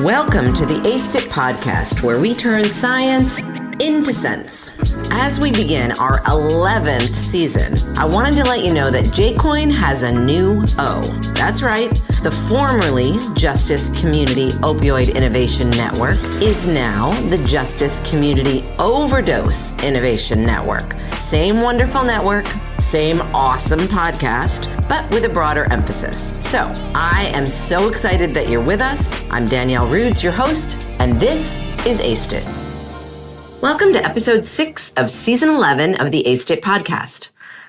Welcome to the Aced It podcast, where we turn science into sense. As we begin our 11th season, I wanted to let you know that Jcoin has a new O. That's right. The formerly Justice Community Opioid Innovation Network is now the Justice Community Overdose Innovation Network. Same wonderful network, same awesome podcast, but with a broader emphasis. So I am so excited that you're with us. I'm Danielle Rudes, your host, and this is Aced It. Welcome to episode 6 of season 11 of the Aced It podcast.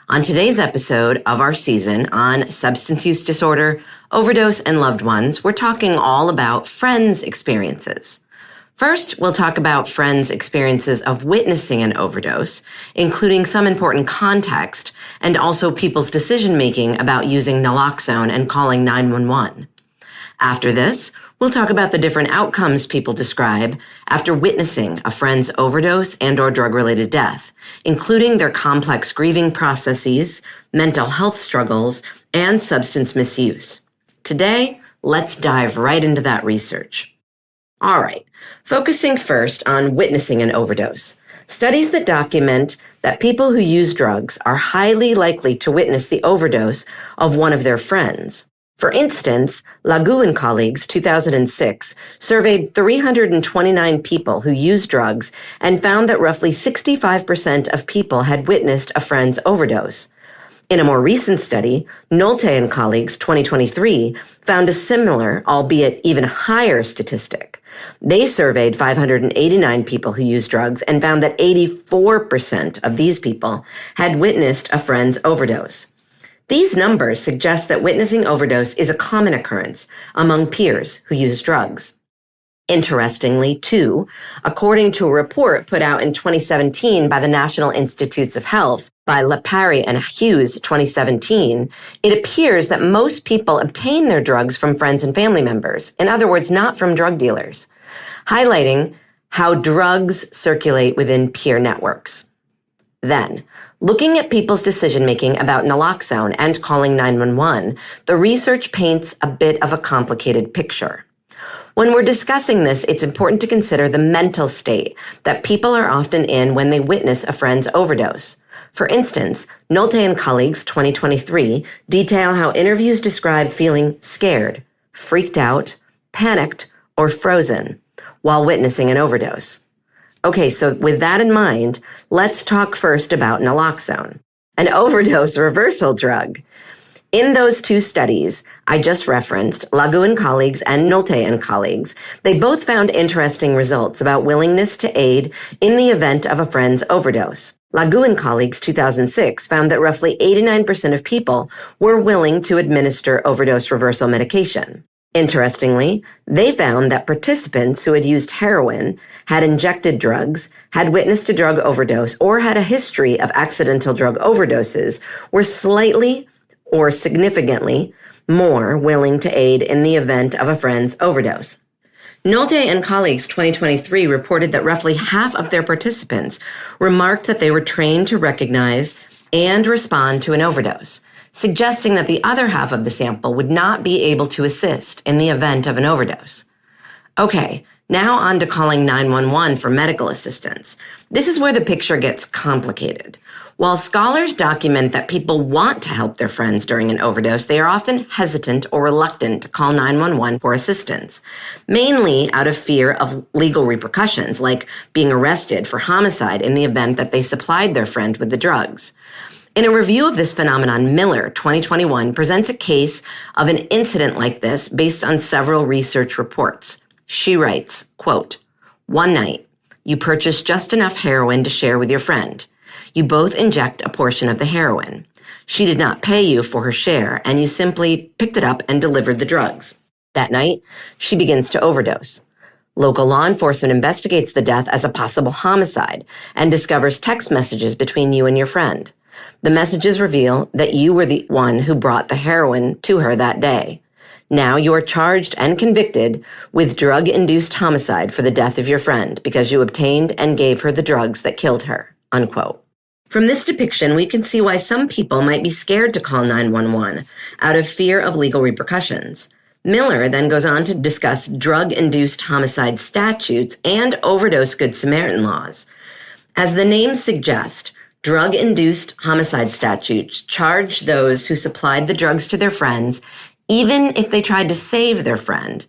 On today's episode of our season on substance use disorder, overdose, and loved ones, we're talking all about friends' experiences. First, we'll talk about friends' experiences of witnessing an overdose, including some important context and also people's decision-making about using Naloxone and calling 911. After this, we'll talk about the different outcomes people describe after witnessing a friend's overdose and/or drug-related death, including their complex grieving processes, mental health struggles, and substance misuse. Today, let's dive right into that research. All right, focusing first on witnessing an overdose. Studies that document that people who use drugs are highly likely to witness the overdose of one of their friends. For instance, Lagu and colleagues, 2006, surveyed 329 people who use drugs and found that roughly 65% of people had witnessed a friend's overdose. In a more recent study, Nolte and colleagues, 2023, found a similar, albeit even higher statistic. They surveyed 589 people who use drugs and found that 84% of these people had witnessed a friend's overdose. These numbers suggest that witnessing overdose is a common occurrence among peers who use drugs. Interestingly, too, according to a report put out in 2017 by the National Institutes of Health by Lepari and Hughes, 2017, it appears that most people obtain their drugs from friends and family members, in other words, not from drug dealers, highlighting how drugs circulate within peer networks. Then, looking at people's decision-making about naloxone and calling 911, the research paints a bit of a complicated picture. When we're discussing this, it's important to consider the mental state that people are often in when they witness a friend's overdose. For instance, Nolte and colleagues, 2023, detail how interviews describe feeling scared, freaked out, panicked, or frozen while witnessing an overdose. Okay, so with that in mind, let's talk first about naloxone, an overdose reversal drug. In those two studies I just referenced, Lagu and colleagues and Nolte and colleagues, they both found interesting results about willingness to aid in the event of a friend's overdose. Lagu and colleagues, 2006, found that roughly 89% of people were willing to administer overdose reversal medication. Interestingly, they found that participants who had used heroin, had injected drugs, had witnessed a drug overdose, or had a history of accidental drug overdoses were slightly or significantly more willing to aid in the event of a friend's overdose. Nolte and colleagues 2023 reported that roughly half of their participants remarked that they were trained to recognize and respond to an overdose, suggesting that the other half of the sample would not be able to assist in the event of an overdose. Okay, now on to calling 911 for medical assistance. This is where the picture gets complicated. While scholars document that people want to help their friends during an overdose, they are often hesitant or reluctant to call 911 for assistance, mainly out of fear of legal repercussions, like being arrested for homicide in the event that they supplied their friend with the drugs. In a review of this phenomenon, Miller, 2021, presents a case of an incident like this based on several research reports. She writes, quote, "One night, you purchased just enough heroin to share with your friend. You both inject a portion of the heroin. She did not pay you for her share, and you simply picked it up and delivered the drugs. That night, she begins to overdose. Local law enforcement investigates the death as a possible homicide and discovers text messages between you and your friend. The messages reveal that you were the one who brought the heroin to her that day. Now you are charged and convicted with drug-induced homicide for the death of your friend because you obtained and gave her the drugs that killed her." Unquote. From this depiction, we can see why some people might be scared to call 911 out of fear of legal repercussions. Miller then goes on to discuss drug-induced homicide statutes and overdose Good Samaritan laws. As the names suggest, drug-induced homicide statutes charge those who supplied the drugs to their friends, even if they tried to save their friend.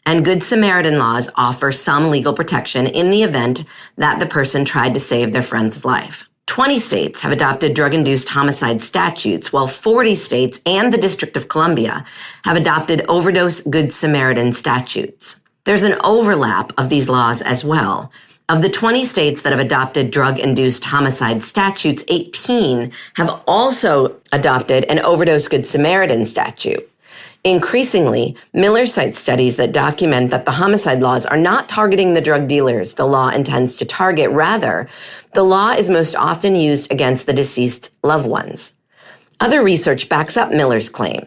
And Good Samaritan laws offer some legal protection in the event that the person tried to save their friend's life. 20 states have adopted drug-induced homicide statutes, while 40 states and the District of Columbia have adopted overdose Good Samaritan statutes. There's an overlap of these laws as well. Of the 20 states that have adopted drug-induced homicide statutes, 18 have also adopted an overdose Good Samaritan statute. Increasingly, Miller cites studies that document that the homicide laws are not targeting the drug dealers the law intends to target. Rather, the law is most often used against the deceased loved ones. Other research backs up Miller's claim.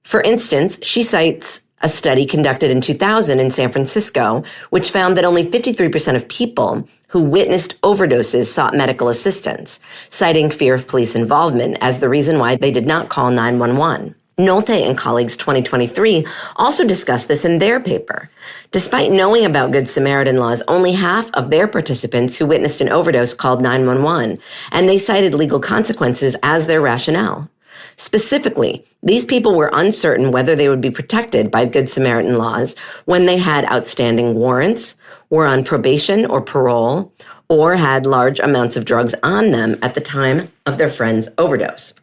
For instance, she cites a study conducted in 2000 in San Francisco, which found that only 53% of people who witnessed overdoses sought medical assistance, citing fear of police involvement as the reason why they did not call 911. Nolte and colleagues 2023 also discussed this in their paper. Despite knowing about Good Samaritan laws, only half of their participants who witnessed an overdose called 911, and they cited legal consequences as their rationale. Specifically, these people were uncertain whether they would be protected by Good Samaritan laws when they had outstanding warrants, were on probation or parole, or had large amounts of drugs on them at the time of their friend's overdose.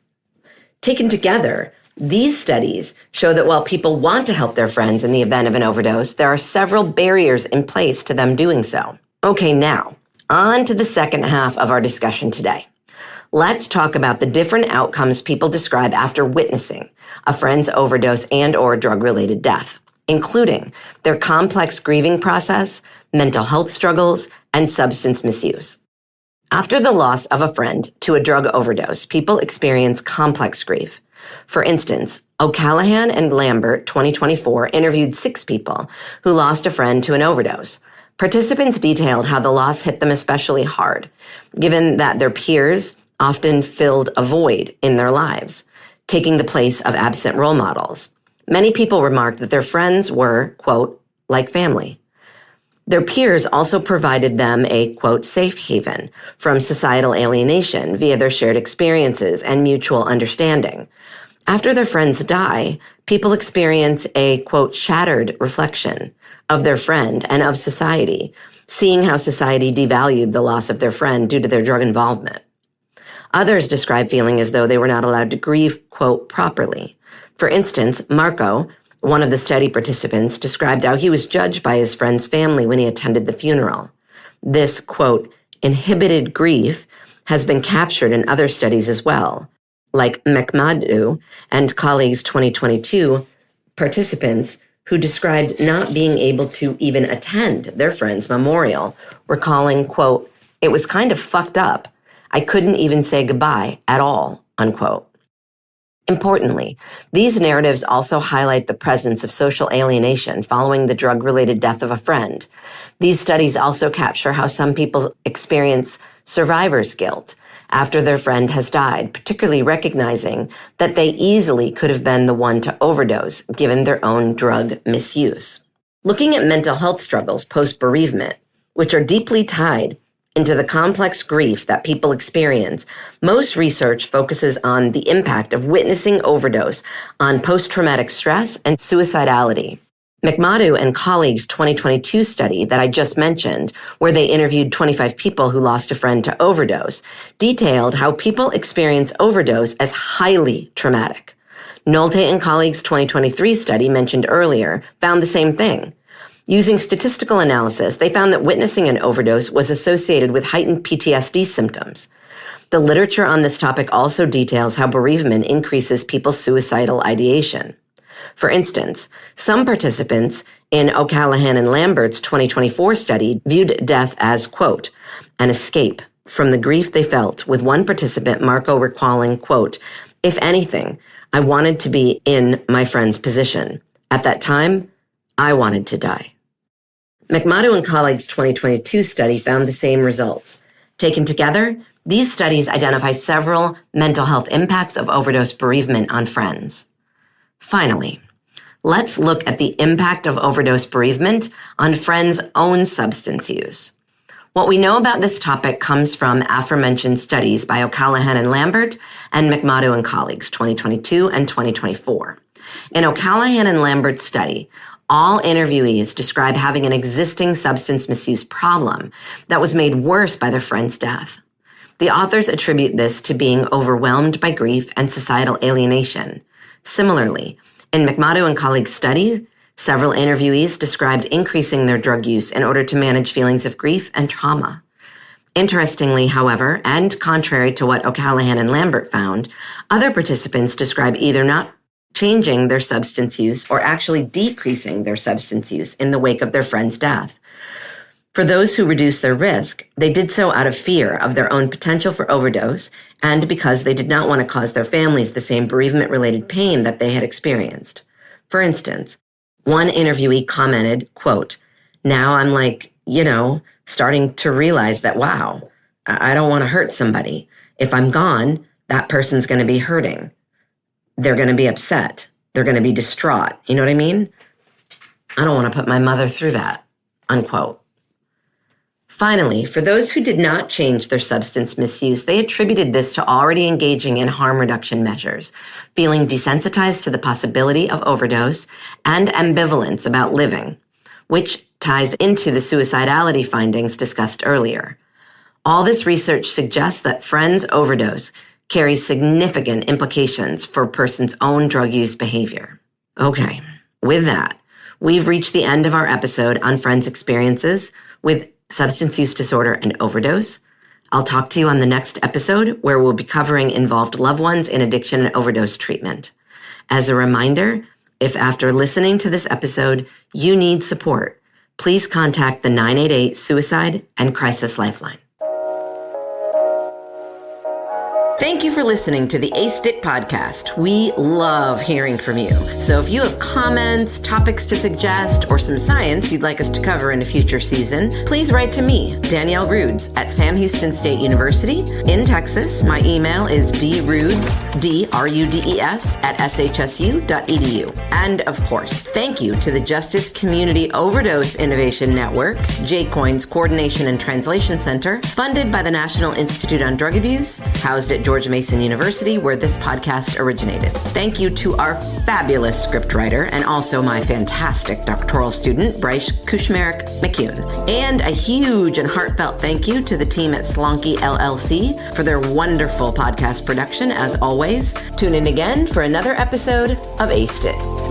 Taken together, these studies show that while people want to help their friends in the event of an overdose, there are several barriers in place to them doing so. Okay, now, on to the second half of our discussion today. Let's talk about the different outcomes people describe after witnessing a friend's overdose and/or drug-related death, including their complex grieving process, mental health struggles, and substance misuse. After the loss of a friend to a drug overdose, people experience complex grief. For instance, O'Callaghan and Lambert 2024 interviewed 6 people who lost a friend to an overdose. Participants detailed how the loss hit them especially hard, given that their peers often filled a void in their lives, taking the place of absent role models. Many people remarked that their friends were, quote, like family. Their peers also provided them a, quote, safe haven from societal alienation via their shared experiences and mutual understanding. After their friends die, people experience a, quote, shattered reflection of their friend and of society, seeing how society devalued the loss of their friend due to their drug involvement. Others describe feeling as though they were not allowed to grieve, quote, properly. For instance, Marco, one of the study participants, described how he was judged by his friend's family when he attended the funeral. This, quote, inhibited grief has been captured in other studies as well. Like McMadu and colleagues 2022 participants who described not being able to even attend their friend's memorial, recalling, quote, it was kind of fucked up. I couldn't even say goodbye at all, unquote. Importantly, these narratives also highlight the presence of social alienation following the drug-related death of a friend. These studies also capture how some people experience survivor's guilt after their friend has died, particularly recognizing that they easily could have been the one to overdose given their own drug misuse. Looking at mental health struggles post-bereavement, which are deeply tied into the complex grief that people experience, most research focuses on the impact of witnessing overdose on post-traumatic stress and suicidality. McMadu and colleagues' 2022 study that I just mentioned, where they interviewed 25 people who lost a friend to overdose, detailed how people experience overdose as highly traumatic. Nolte and colleagues' 2023 study mentioned earlier found the same thing. Using statistical analysis, they found that witnessing an overdose was associated with heightened PTSD symptoms. The literature on this topic also details how bereavement increases people's suicidal ideation. For instance, some participants in O'Callaghan and Lambert's 2024 study viewed death as, quote, an escape from the grief they felt, with one participant, Marco, recalling, quote, if anything, I wanted to be in my friend's position. At that time, I wanted to die. McMadu and colleagues' 2022 study found the same results. Taken together, these studies identify several mental health impacts of overdose bereavement on friends. Finally, let's look at the impact of overdose bereavement on friends' own substance use. What we know about this topic comes from aforementioned studies by O'Callaghan and Lambert and McMado and colleagues, 2022 and 2024. In O'Callaghan and Lambert's study, all interviewees describe having an existing substance misuse problem that was made worse by their friend's death. The authors attribute this to being overwhelmed by grief and societal alienation. Similarly, in McMado and colleagues' study, several interviewees described increasing their drug use in order to manage feelings of grief and trauma. Interestingly, however, and contrary to what O'Callaghan and Lambert found, other participants describe either not changing their substance use or actually decreasing their substance use in the wake of their friend's death. For those who reduced their risk, they did so out of fear of their own potential for overdose and because they did not want to cause their families the same bereavement-related pain that they had experienced. For instance, one interviewee commented, quote, "Now I'm starting to realize that, wow, I don't want to hurt somebody. If I'm gone, that person's going to be hurting. They're going to be upset. They're going to be distraught. You know what I mean? I don't want to put my mother through that," unquote. Finally, for those who did not change their substance misuse, they attributed this to already engaging in harm reduction measures, feeling desensitized to the possibility of overdose, and ambivalence about living, which ties into the suicidality findings discussed earlier. All this research suggests that friends' overdose carries significant implications for a person's own drug use behavior. Okay, with that, we've reached the end of our episode on friends' experiences with substance use disorder and overdose. I'll talk to you on the next episode where we'll be covering involved loved ones in addiction and overdose treatment. As a reminder, if after listening to this episode you need support, please contact the 988 Suicide and Crisis Lifeline. Thank you for listening to the Aced It podcast. We love hearing from you. So if you have comments, topics to suggest, or some science you'd like us to cover in a future season, please write to me, Danielle Rudes, at Sam Houston State University in Texas. My email is drudes, D-R-U-D-E-S, at shsu.edu. And of course, thank you to the Justice Community Overdose Innovation Network, JCOIN's Coordination and Translation Center, funded by the National Institute on Drug Abuse, housed at George Mason University, where this podcast originated. Thank you to our fabulous scriptwriter and also my fantastic doctoral student, Bryce Kushmerek McCune. And a huge and heartfelt thank you to the team at Slonky LLC for their wonderful podcast production, as always. Tune in again for another episode of Aced It.